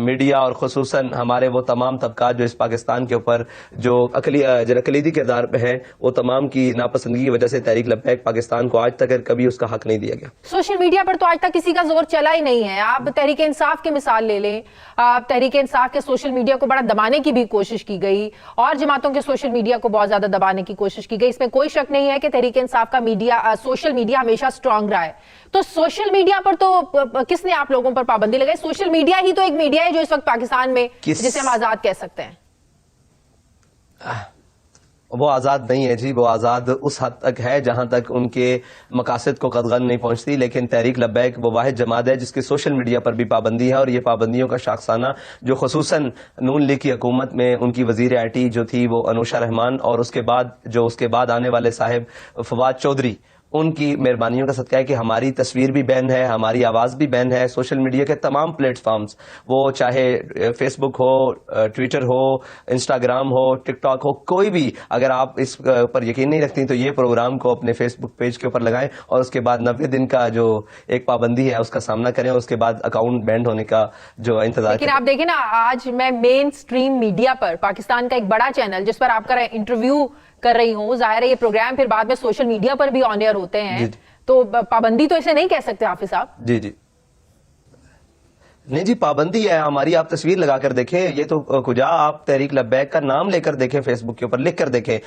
Media اور خصوصاً ہمارے وہ تمام طبقات جو اس پاکستان کے اوپر جو اقلیتی کردار پہ ہیں، وہ تمام کی ناپسندگی کی وجہ سے تحریک لبیک پاکستان کو آج تک کبھی اس کا حق نہیں دیا گیا. سوشل میڈیا پر تو آج تک کسی کا زور چلا ہی نہیں ہے. آپ تحریک انصاف کی مثال لے لیں. تحریک انصاف کے سوشل میڈیا کو بڑا دبانے کی بھی کوشش کی گئی اور جماعتوں کے سوشل میڈیا کو بہت زیادہ دبانے کی کوشش کی گئی. اس میں کوئی شک نہیں ہے کہ تحریک انصاف کا سوشل میڈیا ہمیشہ سٹرانگ رہا ہے. تو سوشل میڈیا پر تو کس نے آپ لوگوں پر پابندی لگائی؟ سوشل میڈیا ہی تو ایک میڈیا ہے جو اس وقت پاکستان میں جسے ہم آزاد کہہ سکتے ہیں. وہ آزاد نہیں ہے جی، وہ آزاد اس حد تک ہے جہاں تک ان کے مقاصد کو قدغن نہیں پہنچتی. لیکن تحریک لبیک وہ واحد جماعت ہے جس کے سوشل میڈیا پر بھی پابندی ہے، اور یہ پابندیوں کا شاخسانہ جو خصوصاً نون لیگ کی حکومت میں ان کی وزیر آئی ٹی جو تھی وہ انوشا رحمان، اور اس کے بعد آنے والے صاحب فواد چودھری، ان کی مہربانیوں کا صدقہ ہے کہ ہماری تصویر بھی بین ہے، ہماری آواز بھی بین ہے. سوشل میڈیا کے تمام پلیٹ فارمز، وہ چاہے فیس بک ہو، ٹویٹر ہو، انسٹاگرام ہو، ٹک ٹاک ہو، کوئی بھی، اگر آپ اس پر یقین نہیں رکھتی تو یہ پروگرام کو اپنے فیس بک پیج کے اوپر لگائیں اور اس کے بعد 90 دن کا جو ایک پابندی ہے اس کا سامنا کریں، اور اس کے بعد اکاؤنٹ بینڈ ہونے کا جو انتظار. لیکن آپ دیکھیں نا، آج میں مین سٹریم میڈیا پر پاکستان کا ایک بڑا چینل جس پر آپ کا انٹرویو کر رہی ہوں، ظاہر ہے یہ پروگرام پھر بعد میں سوشل میڈیا پر بھی آن ایئر ہوتے ہیں. تو پابندی تو اسے نہیں کہہ سکتے حافظ صاحب. جی نہیں جی، پابندی ہے ہماری. آپ تصویر لگا کر دیکھیں، یہ تو کجا آپ تحریک لبیک کا نام لے کر دیکھیں، فیس بک کے اوپر لکھ کر دیکھیں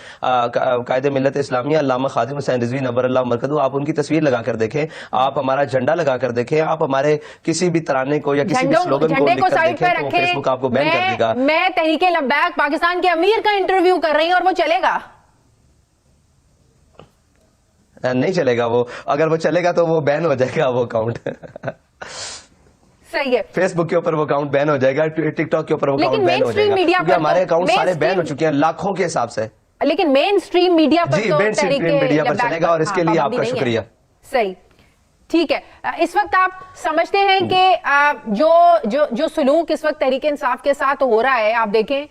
قائد ملت اسلامیہ علامہ خادم حسین رضوی نور اللہ مرکزو، آپ ان کی تصویر لگا کر دیکھیں، آپ ہمارا جھنڈا لگا کر دیکھیں، آپ ہمارے کسی بھی ترانے کو یا کسی بھی سلوگن کو لکھ کر دیکھیں تو فیس بک آپ کو بین کر دے گا. میں تحریک لبیک پاکستان کے امیر کا انٹرویو کر رہی ہوں اور وہ چلے گا؟ نہیں چلے گا. وہ اگر وہ چلے گا تو وہ بین ہو جائے گا وہ اکاؤنٹ. صحیح ہے. فیس بک کے اوپر وہ اکاؤنٹ بین ہو جائے گا، ٹک ٹاک کے اوپر وہ اکاؤنٹ بین ہو جائے گا، کیونکہ ہمارے اکاؤنٹ سارے بین ہو چکے ہیں لاکھوں کے حساب سے. لیکن مین سٹریم میڈیا پر جی مین سٹریم میڈیا پر چلے گا، اور اس کے لیے آپ کا شکریہ. صحیح، ٹھیک ہے. اس وقت آپ سمجھتے ہیں کہ جو سلوک اس وقت تحریک انصاف کے ساتھ ہو رہا ہے، آپ دیکھیں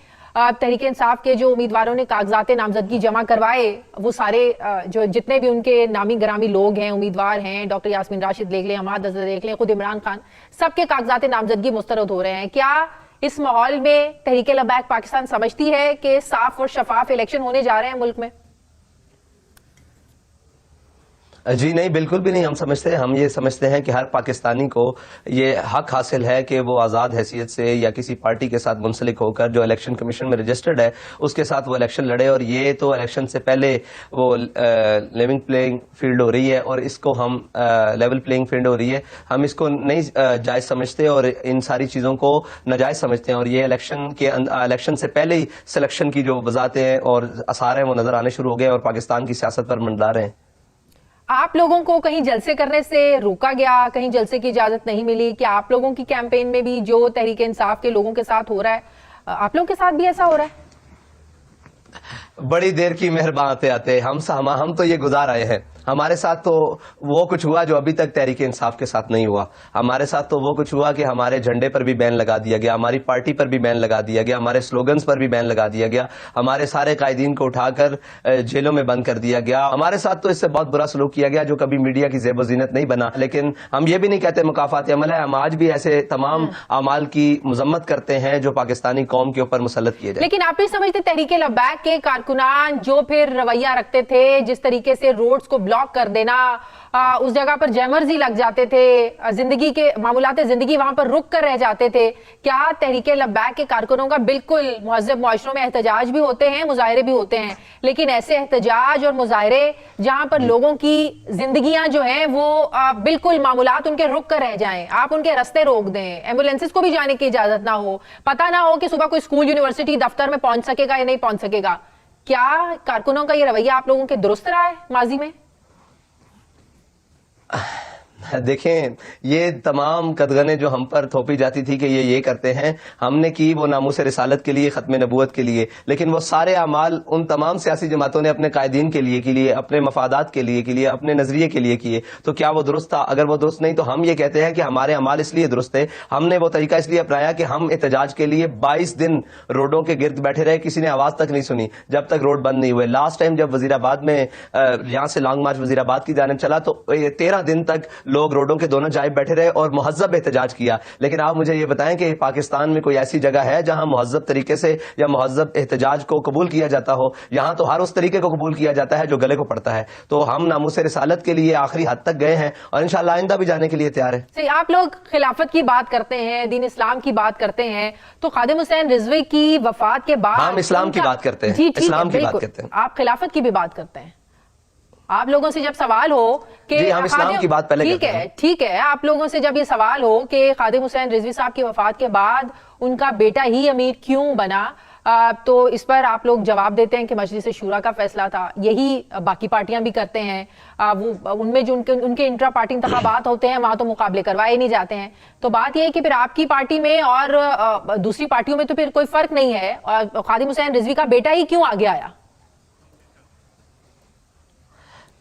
تحریک انصاف کے جو امیدواروں نے کاغذات نامزدگی جمع کروائے، وہ سارے جو جتنے بھی ان کے نامی گرامی لوگ ہیں، امیدوار ہیں، ڈاکٹر یاسمین راشد دیکھ لیں، حماد اظہر دیکھ لیں، خود عمران خان، سب کے کاغذات نامزدگی مسترد ہو رہے ہیں. کیا اس ماحول میں تحریک لبیک پاکستان سمجھتی ہے کہ صاف اور شفاف الیکشن ہونے جا رہے ہیں ملک میں؟ جی نہیں، بالکل بھی نہیں. ہم یہ سمجھتے ہیں کہ ہر پاکستانی کو یہ حق حاصل ہے کہ وہ آزاد حیثیت سے یا کسی پارٹی کے ساتھ منسلک ہو کر جو الیکشن کمیشن میں رجسٹرڈ ہے اس کے ساتھ وہ الیکشن لڑے. اور یہ تو الیکشن سے پہلے وہ لیونگ پلینگ فیلڈ ہو رہی ہے، اور اس کو ہم لیول پلینگ فیلڈ ہو رہی ہے، ہم اس کو نہیں جائز سمجھتے اور ان ساری چیزوں کو ناجائز سمجھتے ہیں. اور یہ الیکشن سے پہلے ہی سلیکشن کی جو وضاحتیں اور آثار ہیں وہ نظر آنے شروع ہو گئے اور پاکستان کی سیاست پر منڈلا رہے ہیں. آپ لوگوں کو کہیں جلسے کرنے سے روکا گیا، کہیں جلسے کی اجازت نہیں ملی؟ کہ آپ لوگوں کی کیمپین میں بھی جو تحریک انصاف کے لوگوں کے ساتھ ہو رہا ہے، آپ لوگوں کے ساتھ بھی ایسا ہو رہا ہے؟ بڑی دیر کی مہربان آتے ہم تو یہ گزار آئے ہیں. ہمارے ساتھ تو وہ کچھ ہوا جو ابھی تک تحریک انصاف کے ساتھ نہیں ہوا. ہمارے ساتھ تو وہ کچھ ہوا کہ ہمارے جھنڈے پر بھی بین لگا دیا گیا، ہماری پارٹی پر بھی بین لگا دیا گیا، ہمارے سلوگنز پر بھی بین لگا دیا گیا، ہمارے سارے قائدین کو اٹھا کر جیلوں میں بند کر دیا گیا. ہمارے ساتھ تو اس سے بہت برا سلوک کیا گیا جو کبھی میڈیا کی زیب و زینت نہیں بنا. لیکن ہم یہ بھی نہیں کہتے مکافات عمل ہے، ہم آج بھی ایسے تمام اعمال کی مذمت کرتے ہیں جو پاکستانی قوم کے اوپر مسلط کیے جائیں. لیکن آپ نہیں سمجھتے تحریک لبیک کے کارکنان جو پھر رویہ رکھتے تھے، جس طریقے سے روڈز کو بلاک کر دینا، اس جگہ پر جیمرز ہی لگ جاتے تھے، زندگی کے معمولات زندگی وہاں پر رک کر رہ جاتے تھے، کیا تحریک لبیک کے کارکنوں کا بالکل مہذب معاشروں میں احتجاج بھی ہوتے ہیں، مظاہرے بھی ہوتے ہیں، لیکن ایسے احتجاج اور مظاہرے جہاں پر لوگوں کی زندگیاں جو ہیں وہ بالکل معمولات ان کے رک کر رہ جائیں، آپ ان کے رستے روک دیں، ایمبولینسز کو بھی جانے کی اجازت نہ ہو، پتہ نہ ہو کہ صبح کوئی اسکول یونیورسٹی دفتر میں پہنچ سکے گا یا نہیں پہنچ سکے گا، کیا کارکنوں کا یہ رویہ آپ لوگوں کے درست رہا ہے ماضی میں؟ دیکھیں، یہ تمام قدغنیں جو ہم پر تھوپی جاتی تھی کہ یہ کرتے ہیں، ہم نے کی وہ ناموس رسالت کے لیے، ختم نبوت کے لیے، لیکن وہ سارے اعمال ان تمام سیاسی جماعتوں نے اپنے قائدین کے لیے اپنے مفادات کے لیے اپنے نظریے کے لیے کیے. تو کیا وہ درست تھا؟ اگر وہ درست نہیں تو ہم یہ کہتے ہیں کہ ہمارے اعمال اس لیے درست ہے، ہم نے وہ طریقہ اس لیے اپنایا کہ ہم احتجاج کے لیے 22 دن روڈوں کے گرد بیٹھے رہے، کسی نے آواز تک نہیں سنی جب تک روڈ بند نہیں ہوئے. لاسٹ ٹائم جب وزیر آباد میں یہاں سے لانگ مارچ وزیر آباد کی جانب چلا تو 13 دن تک لوگ لوگ روڈوں کے دونوں جانب بیٹھے رہے اور مہذب احتجاج کیا. لیکن آپ مجھے یہ بتائیں کہ پاکستان میں کوئی ایسی جگہ ہے جہاں مہذب طریقے سے یا مہذب احتجاج کو قبول کیا جاتا ہو؟ یہاں تو ہر اس طریقے کو قبول کیا جاتا ہے جو گلے کو پڑتا ہے. تو ہم ناموس رسالت کے لیے آخری حد تک گئے ہیں اور انشاءاللہ آئندہ بھی جانے کے لیے تیار ہیں. آپ لوگ خلافت کی بات کرتے ہیں, دین اسلام کی بات کرتے ہیں, تو خادم حسین رضوی کی وفات کے بعد ہم اسلام کی بات کرتے ہیں, اسلام کی بات کرتے ہیں, آپ خلافت کی بھی بات کرتے ہیں. آپ لوگوں سے جب سوال ہو کہ جی ہم اسلام کی بات پہلے کرتے ہیں. ٹھیک ہے, آپ لوگوں سے جب یہ سوال ہو کہ خادم حسین رضوی صاحب کی وفات کے بعد ان کا بیٹا ہی امیر کیوں بنا, تو اس پر آپ لوگ جواب دیتے ہیں کہ مجلس شورا کا فیصلہ تھا. یہی باقی پارٹیاں بھی کرتے ہیں. وہ ان میں جو ان کے انٹرا پارٹی انتخابات ہوتے ہیں وہاں تو مقابلے کروائے نہیں جاتے ہیں. تو بات یہ ہے کہ پھر آپ کی پارٹی میں اور دوسری پارٹیوں میں تو پھر کوئی فرق نہیں ہے, اور خادم حسین رضوی کا بیٹا ہی کیوں آگے آیا؟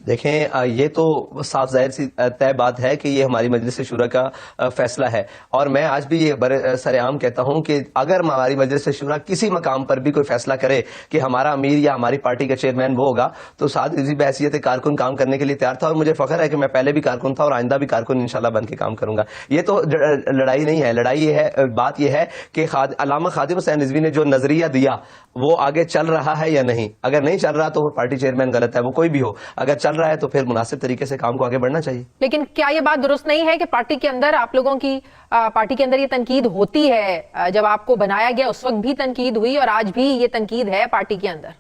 دیکھیں یہ تو صاف ظاہر سی طے بات ہے کہ یہ ہماری مجلس شورا کا فیصلہ ہے, اور میں آج بھی یہ سر عام کہتا ہوں کہ اگر ہماری مجلس شورا کسی مقام پر بھی کوئی فیصلہ کرے کہ ہمارا امیر یا ہماری پارٹی کا چیئرمین وہ ہوگا, تو سعد رضوی بحیثیت کارکن کام کرنے کے لیے تیار تھا, اور مجھے فخر ہے کہ میں پہلے بھی کارکن تھا اور آئندہ بھی کارکن انشاءاللہ بن کے کام کروں گا. یہ تو لڑائی نہیں ہے, لڑائی یہ ہے, بات یہ ہے کہ علامہ خادم حسین رضوی نے جو نظریہ دیا وہ آگے چل رہا ہے یا نہیں. اگر نہیں چل رہا تو وہ پارٹی چیئرمین غلط ہے, وہ کوئی بھی ہو. اگر چل رہا ہے تو پھر مناسب طریقے سے کام کو آگے بڑھنا چاہیے. لیکن کیا یہ بات درست نہیں ہے کہ پارٹی کے اندر آپ لوگوں کی پارٹی کے اندر یہ تنقید ہوتی ہے؟ جب آپ کو بنایا گیا اس وقت بھی تنقید ہوئی اور آج بھی یہ تنقید ہے پارٹی کے اندر.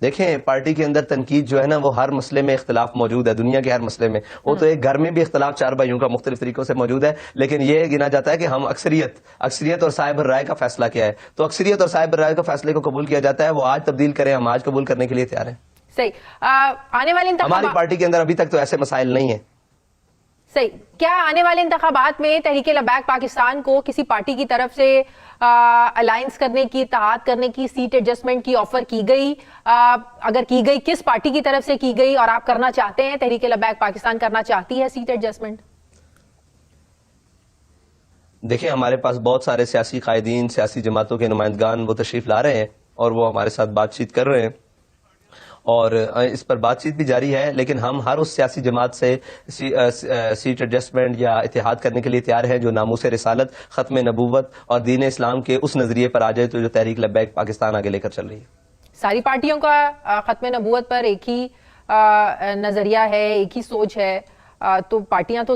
دیکھیں پارٹی کے اندر تنقید جو ہے نا وہ ہر مسئلے میں اختلاف موجود ہے, دنیا کے ہر مسئلے میں. وہ تو ایک گھر میں بھی اختلاف چار بھائیوں کا مختلف طریقوں سے موجود ہے, لیکن یہ گنا جاتا ہے کہ ہم اکثریت اور صاحب الرائے کا فیصلہ کیا ہے, تو اکثریت اور صاحب الرائے کا فیصلے کو قبول کیا جاتا ہے. وہ آج تبدیل کریں, ہم آج قبول کرنے کے لیے تیار ہیں. صحیح. آنے والے ہماری پارٹی کے اندر ابھی تک تو ایسے مسائل نہیں ہیں. صحیح. کیا آنے والے انتخابات میں تحریک لبیک پاکستان کو کسی پارٹی کی طرف سے الائنس کرنے کی, اتحاد کرنے کی, سیٹ ایڈجسٹمنٹ کی آفر کی گئی؟ اگر کی گئی کس پارٹی کی طرف سے کی گئی, اور آپ کرنا چاہتے ہیں, تحریک لبیک پاکستان کرنا چاہتی ہے سیٹ ایڈجسٹمنٹ؟ دیکھیں ہمارے پاس بہت سارے سیاسی قائدین, سیاسی جماعتوں کے نمائندگان وہ تشریف لا رہے ہیں اور وہ ہمارے ساتھ بات چیت کر رہے ہیں, اور اس پر بات چیت بھی جاری ہے. لیکن ہم ہر اس سیاسی جماعت سے سیٹ ایڈجسٹمنٹ یا اتحاد کرنے کے لیے تیار ہیں جو ناموس رسالت, ختم نبوت اور دین اسلام کے اس نظریے پر آ جائے تو جو تحریک لبیک پاکستان آگے لے کر چل رہی ہے. ساری پارٹیوں کا ختم نبوت پر ایک ہی نظریہ ہے, ایک ہی سوچ ہے, تو پارٹیاں تو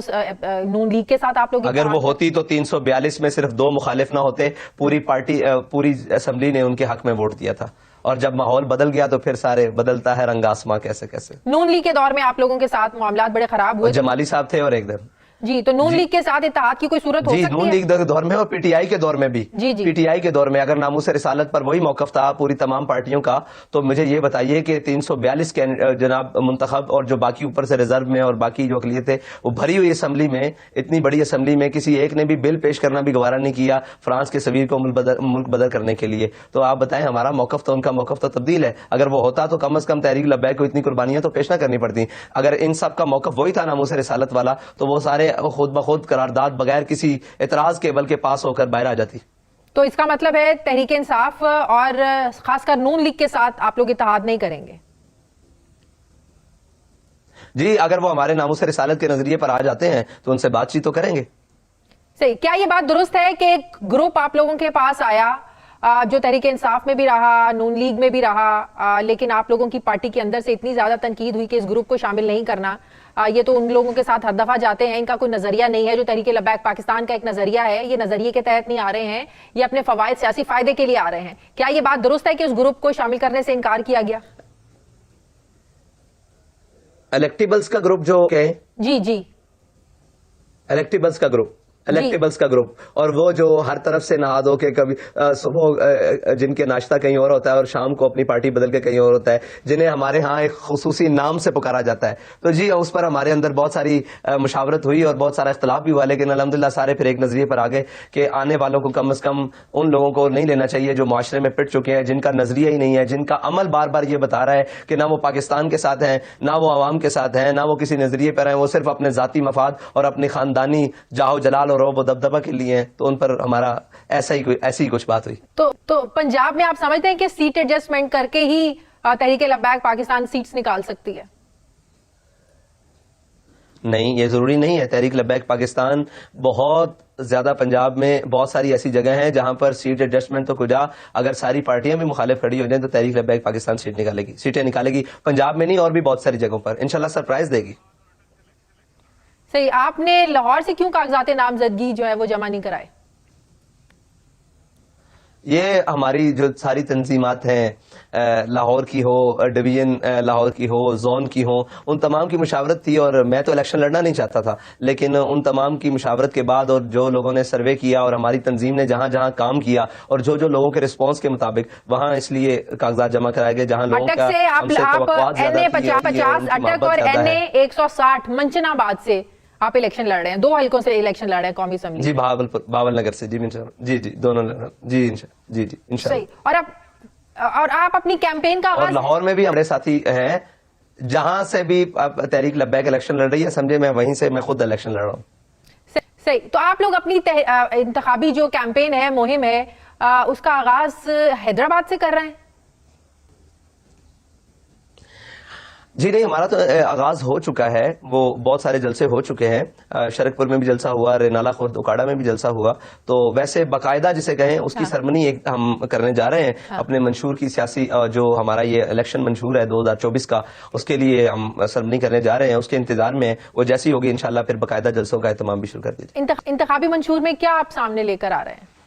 نون لیگ کے ساتھ آپ لوگ اگر وہ ہوتی تو 342 میں صرف 2 مخالف نہ ہوتے, پوری پارٹی پوری اسمبلی نے ان کے حق میں ووٹ دیا تھا, اور جب ماحول بدل گیا تو پھر سارے بدلتا ہے رنگ آسماں کیسے کیسے. نون لیگ کے دور میں آپ لوگوں کے ساتھ معاملات بڑے خراب ہوئے, جمالی صاحب تھے اور ایک دن جی, تو نون لیگ کے ساتھ اتحاد کی کوئی صورت ہو سکتی ہے؟ نون لیگ کے دور میں اور پی ٹی آئی کے دور میں بھی. پی ٹی آئی کے دور میں اگر ناموس رسالت پر وہی موقف تھا پوری تمام پارٹیوں کا, تو مجھے یہ بتائیے کہ 342 کے جناب منتخب اور جو باقی اوپر سے ریزرو میں اور باقی جو اقلیتیں وہ بھری ہوئی اسمبلی میں, اتنی بڑی اسمبلی میں کسی ایک نے بھی بل پیش کرنا بھی گوارا نہیں کیا فرانس کے سفیر کو ملک بدر کرنے کے لیے. تو آپ بتائیں ہمارا موقف تو ان کا موقف تو تبدیل ہے. اگر وہ ہوتا تو کم از کم تحریک لبیک کو اتنی قربانیاں تو پیش نہ کرنی پڑتی. اگر ان سب کا موقف وہی تھا ناموس رسالت والا, تو وہ سارے خود بخود قرارداد بغیر کسی اعتراض کے بلکہ پاس ہو کر باہر آ جاتی. تو اس کا مطلب ہے تحریک انصاف اور خاص کر نون لیگ کے ساتھ آپ لوگ اتحاد نہیں کریں گے؟ جی اگر وہ ہمارے ناموس رسالت کے نظریے پر آ جاتے ہیں تو ان سے بات چیت تو کریں گے. صحیح. کیا یہ بات درست ہے کہ ایک گروپ آپ لوگوں کے پاس آیا جو تحریک انصاف میں بھی رہا, نون لیگ میں بھی رہا, لیکن آپ لوگوں کی پارٹی کے اندر سے اتنی زیادہ تنقید ہوئی کہ اس گروپ کو شامل نہیں کرنا, یہ تو ان لوگوں کے ساتھ ہر دفعہ جاتے ہیں, ان کا کوئی نظریہ نہیں ہے جو تحریک لبیک پاکستان کا ایک نظریہ ہے, یہ نظریے کے تحت نہیں آ رہے ہیں, یہ اپنے فوائد سیاسی فائدے کے لیے آ رہے ہیں. کیا یہ بات درست ہے کہ اس گروپ کو شامل کرنے سے انکار کیا گیا؟ الیکٹیبلز کا گروپ جو کہ جی الیکٹیبلز کا گروپ, اور وہ جو ہر طرف سے نہاد ہو کے کبھی صبح جن کے ناشتہ کہیں اور ہوتا ہے اور شام کو اپنی پارٹی بدل کے کہیں اور ہوتا ہے, جنہیں ہمارے ہاں ایک خصوصی نام سے پکارا جاتا ہے. تو جی اس پر ہمارے اندر بہت ساری مشاورت ہوئی اور بہت سارا اختلاف بھی ہوا, لیکن الحمدللہ سارے پھر ایک نظریے پر آ گئے کہ آنے والوں کو کم از کم ان لوگوں کو نہیں لینا چاہیے جو معاشرے میں پٹ چکے ہیں, جن کا نظریہ ہی نہیں ہے, جن کا عمل بار بار یہ بتا رہا ہے کہ نہ وہ پاکستان کے ساتھ ہیں, نہ وہ عوام کے ساتھ ہیں, نہ وہ کسی نظریے پر ہیں, وہ صرف اپنے ذاتی مفاد اور اپنی خاندانی جاہو جلال اور روب و دبدبہ کے لیے ہیں. تو ان پر ہمارا ایسی کچھ بات ہوئی. تو پنجاب میں آپ سمجھتے ہیں کہ سیٹ ایڈجسٹمنٹ کر کے ہی تحریک لبیک پاکستان سیٹس نکال سکتی ہے؟ نہیں، یہ ضروری نہیں ہے. تحریک لبیک پاکستان بہت زیادہ پنجاب میں بہت ساری ایسی جگہ ہیں جہاں پر سیٹ ایڈجسٹمنٹ تو کجا، اگر ساری پارٹیاں بھی مخالف کھڑی ہو جائیں تو تحریک لبیک پاکستان سیٹیں نکالے گی پنجاب میں نہیں، اور بھی بہت ساری جگہوں پر انشاءاللہ سرپرائز دے گی. صحیح. آپ نے لاہور سے کیوں کاغذات نامزدگی جو ہے وہ جمع نہیں کرائے؟ یہ ہماری جو ساری تنظیمات ہیں، لاہور کی ہو، ڈویژن لاہور کی ہو، زون کی ہو، ان تمام کی مشاورت تھی، اور میں تو الیکشن لڑنا نہیں چاہتا تھا، لیکن ان تمام کی مشاورت کے بعد اور جو لوگوں نے سروے کیا اور ہماری تنظیم نے جہاں جہاں کام کیا اور جو لوگوں کے رسپانس کے مطابق وہاں اس لیے کاغذات جمع کرائے گئے جہاں لوگوں کا ہم سے توقعات زیادہ تھی اور 50 اٹک اور NA 160 منچن آباد سے آپ الیکشن لڑ رہے ہیں، 2 حلقوں سے الیکشن لڑ رہے ہیں قومی اسمبلی. جی بھاول نگر سے. جی دونوں جی انشاءاللہ. اور آپ اپنی کیمپین کا اور لاہور میں بھی ہمارے ساتھی ہیں جہاں سے بھی تحریک لبیک الیکشن لڑ رہی ہے، سمجھے میں وہیں سے میں خود الیکشن لڑ رہا ہوں. صحیح. تو آپ لوگ اپنی انتخابی جو کیمپین ہے، مہم ہے، اس کا آغاز حیدرآباد سے کر رہے ہیں؟ جی نہیں، ہمارا تو آغاز ہو چکا ہے، وہ بہت سارے جلسے ہو چکے ہیں. شرک پور میں بھی جلسہ ہوا، رینالہ خورد اکاڑا میں بھی جلسہ ہوا. تو ویسے باقاعدہ جسے کہیں اس کی سرمنی ایک ہم کرنے جا رہے ہیں اپنے منشور کی سیاسی جو ہمارا یہ الیکشن منشور ہے 2024 کا، اس کے لیے ہم سرمنی کرنے جا رہے ہیں. اس کے انتظار میں وہ جیسی ہوگی انشاءاللہ پھر باقاعدہ جلسوں کا اہتمام بھی شروع کر دیجیے. انتخابی منشور میں کیا آپ سامنے لے کر آ رہے ہیں؟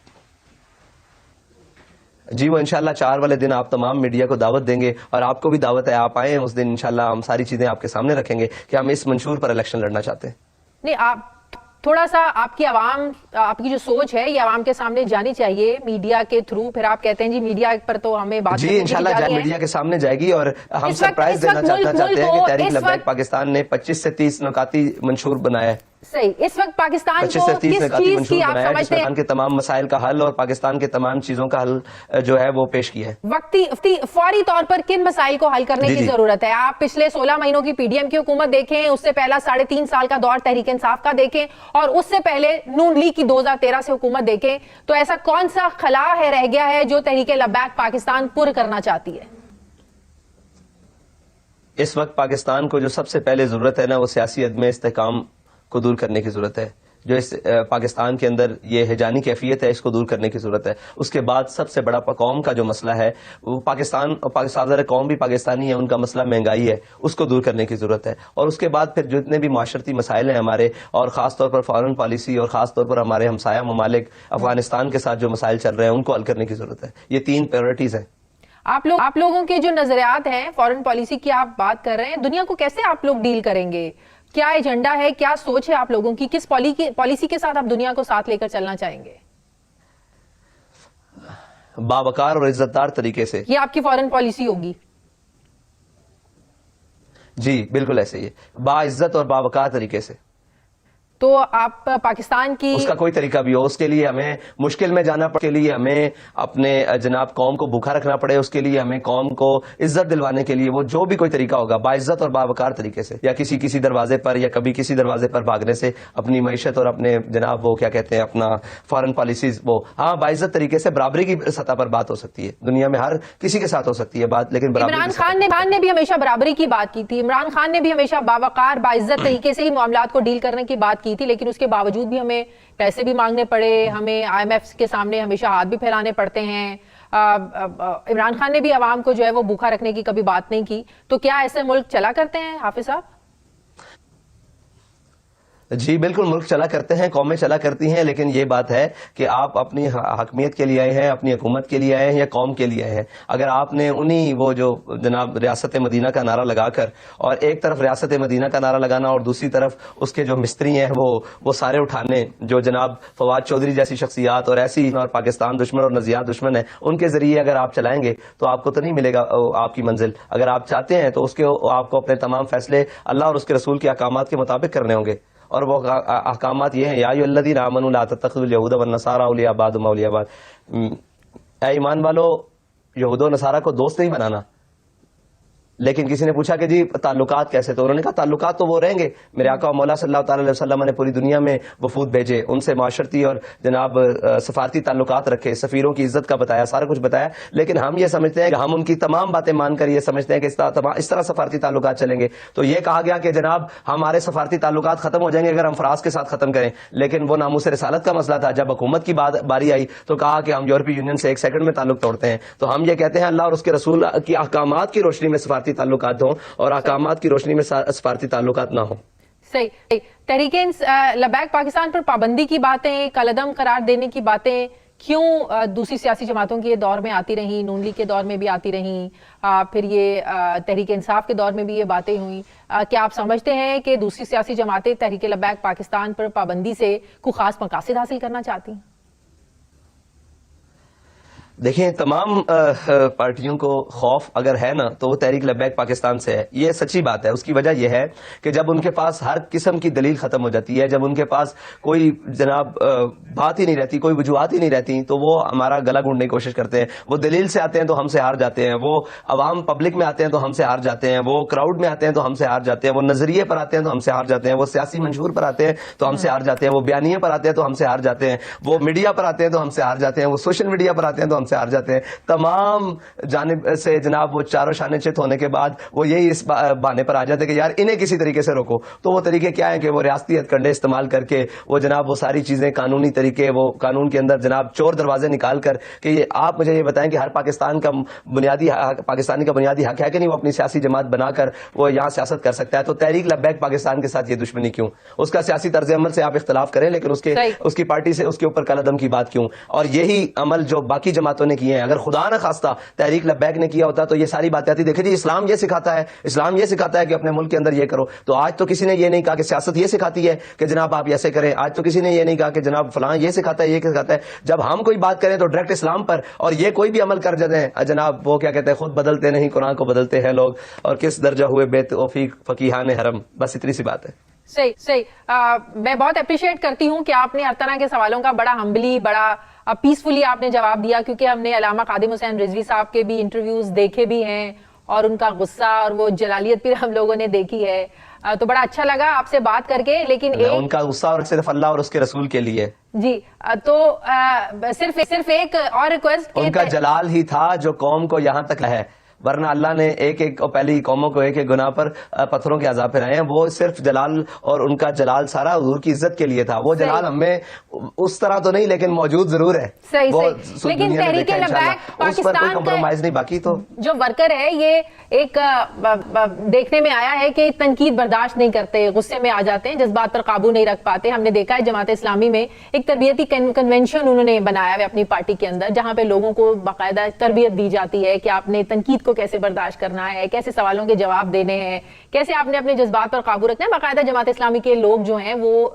جی وہ انشاءاللہ 4 والے دن آپ تمام میڈیا کو دعوت دیں گے، اور آپ کو بھی دعوت ہے، آپ آئیں اس دن انشاءاللہ ہم ساری چیزیں آپ کے سامنے رکھیں گے کہ ہم اس منشور پر الیکشن لڑنا چاہتے ہیں. نہیں، آپ تھوڑا سا آپ کی عوام، آپ کی جو سوچ ہے یہ عوام کے سامنے جانی چاہیے میڈیا کے تھرو. پھر آپ کہتے ہیں جی میڈیا پر تو ہمیں بات جی انشاءاللہ میڈیا کے سامنے جائے گی، اور ہم سرپرائز دینا چاہتے ہیں کہ تحریک لبیک پاکستان نے 25 سے 30 نکاتی منشور بنایا ہے. صحیح. اس وقت پاکستان 25 سے 30 نکاتی منشور بنایا ہے جس میں پاکستان کے تمام مسائل کا حل اور پاکستان کے تمام چیزوں کا حل جو ہے وہ پیش کیا ہے. وقتی فوری طور پر کن مسائل کو حل کرنے کی ضرورت ہے؟ آپ پچھلے 16 مہینوں کی PDM کی حکومت دیکھیں، اس سے پہلا 3.5 سال کا دور تحریک انصاف کا دیکھیں، اور اس سے پہلے نون لیگ کی 2013 سے حکومت دیکھیں، تو ایسا کون سا خلا ہے رہ گیا ہے جو تحریک لبیک پاکستان پر کرنا چاہتی ہے؟ اس وقت پاکستان کو جو سب سے پہلے ضرورت ہے نا، وہ سیاسی عدم استحکام کو دور کرنے کی ضرورت ہے. جو اس پاکستان کے اندر یہ ہیجانی کیفیت ہے، اس کو دور کرنے کی ضرورت ہے. اس کے بعد سب سے بڑا قوم کا جو مسئلہ ہے، وہ صدر قوم بھی پاکستانی ہے، ان کا مسئلہ مہنگائی ہے، اس کو دور کرنے کی ضرورت ہے. اور اس کے بعد پھر جتنے بھی معاشرتی مسائل ہیں ہمارے، اور خاص طور پر فارن پالیسی اور خاص طور پر ہمارے ہمسایہ ممالک افغانستان کے ساتھ جو مسائل چل رہے ہیں ان کو حل کرنے کی ضرورت ہے. یہ 3 پریورٹیز ہیں. آپ لوگوں کے جو نظریات ہیں فارن پالیسی کی آپ بات کر رہے ہیں، دنیا کو کیسے آپ لوگ ڈیل کریں گے؟ کیا ایجنڈا ہے، کیا سوچ ہے آپ لوگوں کی؟ کس پالیسی کے ساتھ آپ دنیا کو ساتھ لے کر چلنا چاہیں گے؟ باوقار اور عزت دار طریقے سے. یہ آپ کی فارن پالیسی ہوگی؟ جی بالکل ایسے ہی ہے، باعزت اور باوقار طریقے سے. تو آپ پاکستان کی اس کا کوئی طریقہ بھی ہو، اس کے لیے ہمیں مشکل میں جانا پڑے، اس کے لیے ہمیں اپنے جناب قوم کو بھوکا رکھنا پڑے، اس کے لیے ہمیں قوم کو عزت دلوانے کے لیے وہ جو بھی کوئی طریقہ ہوگا باعزت اور باوقار طریقے سے، یا کسی دروازے پر یا کبھی کسی دروازے پر بھاگنے سے اپنی معیشت اور اپنے جناب وہ کیا کہتے ہیں اپنا فارن پالیسیز، وہ ہاں باعزت طریقے سے برابری کی سطح پر بات ہو سکتی ہے. دنیا میں ہر کسی کے ساتھ ہو سکتی ہے بات، لیکن عمران خان نے بھی ہمیشہ برابری کی بات کی تھی. عمران خان نے بھی ہمیشہ باوقار باعزت طریقے سے ہی معاملات کو ڈیل کرنے کی بات کی تھی، لیکن اس کے باوجود بھی ہمیں پیسے بھی مانگنے پڑے، ہمیں IMF کے سامنے ہمیشہ ہاتھ بھی پھیلانے پڑتے ہیں. عمران خان نے بھی عوام کو جو ہے وہ بھوکا رکھنے کی کبھی بات نہیں کی. تو کیا ایسے ملک چلا کرتے ہیں حافظ صاحب؟ جی بالکل ملک چلا کرتے ہیں، قومیں چلا کرتی ہیں، لیکن یہ بات ہے کہ آپ اپنی حاکمیت کے لیے آئے ہیں، اپنی حکومت کے لیے آئے ہیں یا قوم کے لیے آئے ہیں. اگر آپ نے انہی وہ جو جناب ریاست مدینہ کا نعرہ لگا کر، اور ایک طرف ریاست مدینہ کا نعرہ لگانا اور دوسری طرف اس کے جو مستری ہیں وہ سارے اٹھانے، جو جناب فواد چودھری جیسی شخصیات اور ایسی اور پاکستان دشمن اور نظریات دشمن ہیں، ان کے ذریعے اگر آپ چلائیں گے تو آپ کو تو نہیں ملے گا آپ کی منزل. اگر آپ چاہتے ہیں تو اس کے آپ کو اپنے تمام فیصلے اللہ اور اس کے رسول کے احکامات کے مطابق کرنے ہوں گے. اور وہ احکامات یہ ہیں، یا ایھا الذین آمنوا لا تتخذوا اليہود والنصارى اولیاء بعضهم اولیاء بعض. اے ایمان والو، یہود و نصارہ کو دوست نہیں بنانا، لیکن کسی نے پوچھا کہ جی تعلقات کیسے، تو انہوں نے کہا تعلقات تو وہ رہیں گے، میرے آقا و مولا صلی اللہ تعالی علیہ وسلم نے پوری دنیا میں وفود بھیجے، ان سے معاشرتی اور جناب سفارتی تعلقات رکھے، سفیروں کی عزت کا بتایا، سارا کچھ بتایا، لیکن ہم یہ سمجھتے ہیں کہ ہم ان کی تمام باتیں مان کر یہ سمجھتے ہیں کہ اس طرح سفارتی تعلقات چلیں گے. تو یہ کہا گیا کہ جناب ہمارے سفارتی تعلقات ختم ہو جائیں گے اگر ہم فرانس کے ساتھ ختم کریں، لیکن وہ ناموس رسالت کا مسئلہ تھا. جب حکومت کی باری آئی تو کہا کہ ہم یورپی یونین سے 1 سیکنڈ میں تعلق توڑتے ہیں. تو ہم یہ کہتے ہیں اللہ اور اس کے رسول کی احکامات کی روشنی میں سفارتی تعلقات ہوں اور احکامات کی روشنی میں سفارتی تعلقات نہ ہوں. صحیح. تحریک لبیک پاکستان پر پابندی کی باتیں، کالعدم قرار دینے کی باتیں کیوں دوسری سیاسی جماعتوں کے دور میں آتی رہیں، نون لیگ کے دور میں بھی آتی رہیں، پھر یہ تحریک انصاف کے دور میں بھی یہ باتیں ہوئیں؟ کیا آپ سمجھتے ہیں کہ دوسری سیاسی جماعتیں تحریک لبیک پاکستان پر پابندی سے کوئی خاص مقاصد حاصل کرنا چاہتی ہیں؟ دیکھیں تمام پارٹیوں کو خوف اگر ہے نا تو وہ تحریک لبیک پاکستان سے ہے. یہ سچی بات ہے. اس کی وجہ یہ ہے کہ جب ان کے پاس ہر قسم کی دلیل ختم ہو جاتی ہے، جب ان کے پاس کوئی جناب بات ہی نہیں رہتی، کوئی وجوہات ہی نہیں رہتی، تو وہ ہمارا گلا گھونٹنے کی کوشش کرتے ہیں. وہ دلیل سے آتے ہیں تو ہم سے ہار جاتے ہیں، وہ عوام پبلک میں آتے ہیں تو ہم سے ہار جاتے ہیں، وہ کراؤڈ میں آتے ہیں تو ہم سے ہار جاتے ہیں، وہ نظریے پر آتے ہیں تو ہم سے ہار جاتے ہیں، وہ سیاسی منشور پر آتے ہیں تو ہم سے ہار جاتے ہیں، وہ بیانیے پر آتے ہیں تو ہم سے ہار جاتے ہیں، وہ میڈیا پر آتے ہیں تو ہم سے ہار جاتے ہیں، وہ سوشل میڈیا پر آتے ہیں تو ہم سے ہار جاتے ہیں. تمام جانب سے جناب وہ چاروں شانے چت ہونے کے بعد وہ یہی اس بہانے پر آ جاتے کہ یار انہیں کسی طریقے سے روکو. تو وہ طریقے کیا ہیں کہ وہ ریاستی ہتھ کنڈے استعمال کر کے وہ جناب وہ ساری چیزیں قانونی طریقے، وہ قانون کے اندر جناب چور دروازے نکال کر کہ یہ آپ مجھے یہ بتائیں کہ ہر پاکستانی کا بنیادی حق ہے کہ نہیں وہ اپنی سیاسی جماعت بنا کر وہ یہاں سیاست کر سکتا ہے. تو تحریک لبیک پاکستان کے ساتھ یہ دشمنی کیوں؟ اس کا سیاسی طرز عمل سے آپ اختلاف کریں لیکن اس کی پارٹی سے اس کے اوپر کالعدم کی بات کیوں؟ اور یہی عمل جو باقی جماعتوں نے کیے ہیں، اگر خدا نہ خواستہ تحریک لبیک نے کیا ہوتا تو یہ ساری باتیں آتی. دیکھیں جی اسلام یہ سکھاتا ہے کہ اپنے ملک کے اندر یہ کرو. تو آج تو کسی نے یہ نہیں کہا کہ سیاست یہ سکھاتی ہے کہ جناب آپ ایسے کریں. آج تو کسی نے یہ نہیں کہا کہ جناب فلاں یہ سکھاتا ہے. جب ہم کوئی بات کریں تو ڈائریکٹ اسلام پر، اور یہ کوئی بھی عمل کر جاتے ہیں جناب وہ کیا کہتے ہیں خود بدلتے نہیں قرآن کو بدلتے ہیں لوگ، اور کس درجہ ہوئے بے توفیق فقیہان حرم. بس اتنی سی بات ہے. صحیح. میں بہت اپریشیٹ کرتی ہوں کہ آپ نے ہر طرح کے سوالوں کا بڑا ہمبلی، بڑا پیسفلی آپ نے جواب دیا، کیونکہ ہم نے علامہ قادم حسین رضوی صاحب کے بھی انٹرویوز دیکھے بھی ہیں اور ان کا غصہ اور وہ جلالیت بھی ہم لوگوں نے دیکھی ہے. تو بڑا اچھا لگا آپ سے بات کر کے. لیکن ان کا غصہ اور صرف اللہ اور اس کے رسول کے لیے جی. تو صرف ایک اور ریکویسٹ، ان کا جلال ہی تھا جو قوم کو یہاں تک ہے، ورنہ اللہ نے ایک پہلی قوموں کو ایک گناہ پر پتھروں کے عذاب پھرائے ہیں. وہ صرف جلال، اور ان کا جلال سارا حضور کی عزت کے لیے تھا. وہ جلال ہمیں اس طرح تو نہیں لیکن موجود ضرور ہے. صحیح. لیکن تحریک لبیک پاکستان کمپرومائز نہیں. باقی تو جو ورکر ہے یہ ایک دیکھنے میں آیا ہے کہ تنقید برداشت نہیں کرتے، غصے میں آ جاتے ہیں، جذبات پر قابو نہیں رکھ پاتے. ہم نے دیکھا ہے جماعت اسلامی میں ایک تربیتی کنونشن انہوں نے بنایا ہے اپنی پارٹی کے اندر، جہاں پہ لوگوں کو باقاعدہ تربیت دی جاتی ہے کہ آپ نے تنقید کو کیسے برداشت کرنا ہے، کیسے سوالوں کے جواب دینے ہیں، کیسے آپ نے اپنے جذبات پر قابو رکھنا ہے. باقاعدہ جماعت اسلامی کے لوگ جو ہیں وہ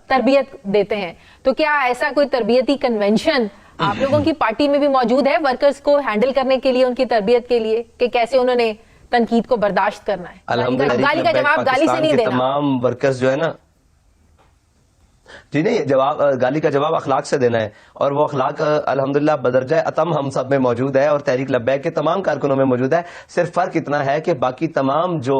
تربیت دیتے ہیں. تو کیا ایسا کوئی تربیتی کنونشن آپ لوگوں کی پارٹی میں بھی موجود ہے ورکرز کو ہینڈل کرنے کے لیے، ان کی تربیت کے لیے، کہ کیسے انہوں نے تنقید کو برداشت کرنا ہے؟ گالی کا جواب گالی سے نہیں دینا. تمام ورکرز جو ہے نا جی نہیں، گالی کا جواب اخلاق سے دینا ہے، اور وہ اخلاق الحمدللہ بدرجہ اتم ہم سب میں موجود ہے اور تحریک لبیک کے تمام کارکنوں میں موجود ہے. صرف فرق اتنا ہے کہ باقی تمام جو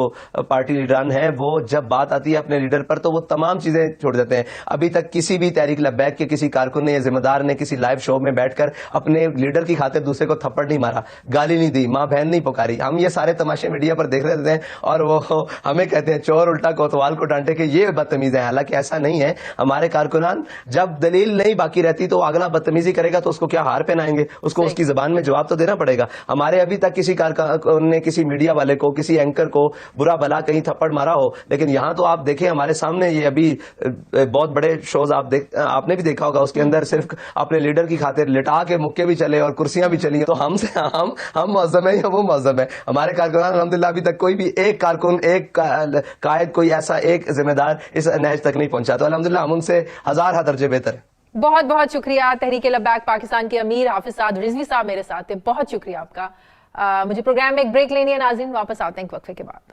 پارٹی لیڈران ہیں وہ جب بات آتی ہے اپنے لیڈر پر تو وہ تمام چیزیں چھوڑ دیتے ہیں. ابھی تک کسی بھی تحریک لبیک کے کسی کارکن نے یا ذمہ دار نے کسی لائیو شو میں بیٹھ کر اپنے لیڈر کی خاطر دوسرے کو تھپڑ نہیں مارا، گالی نہیں دی، ماں بہن نہیں پکاری. ہم یہ سارے تماشے میڈیا پر دیکھ رہے ہیں اور وہ ہمیں کہتے ہیں چور الٹا کوتوال کو ڈانٹے کہ یہ بدتمیز ہے. حالانکہ ایسا نہیں ہے. ہمارے کارکنان جب دلیل نہیں باقی رہتی تو اگلا بدتمیزی کرے گا تو اس کو کیا ہار پہنائیں گے؟ اس کو اس کی زبان میں جواب تو دینا پڑے گا. ہمارے ابھی تک کسی کارکن نے کسی میڈیا والے کو، کسی اینکر کو برا بلا کہیں تھپڑ مارا ہو، لیکن یہاں تو آپ دیکھیں ہمارے سامنے یہ ابھی بہت بڑے شوز آپ نے بھی دیکھا ہوگا، اس کے اندر صرف اپنے لیڈر کی خاطر لٹا کے مکے بھی چلے اور کرسیاں بھی چلی. تو ہم معظم ہیں یا وہ معظم ہے؟ ہمارے کارکنان الحمدللہ ابھی تک کوئی بھی ایک کارکن، ایک قائد، کوئی ایسا ایک ذمہ دار اس نہج تک نہیں پہنچا. تو الحمدللہ ہم ان سے ہزار درجے بہتر ہے. بہت بہت شکریہ. تحریک لبیک پاکستان کے امیر حافظ سعد رضوی صاحب میرے ساتھ تھے. بہت شکریہ آپ کا. مجھے پروگرام میں ایک بریک لینی ہے ناظرین، واپس آتے ہیں ایک وقفے کے بعد.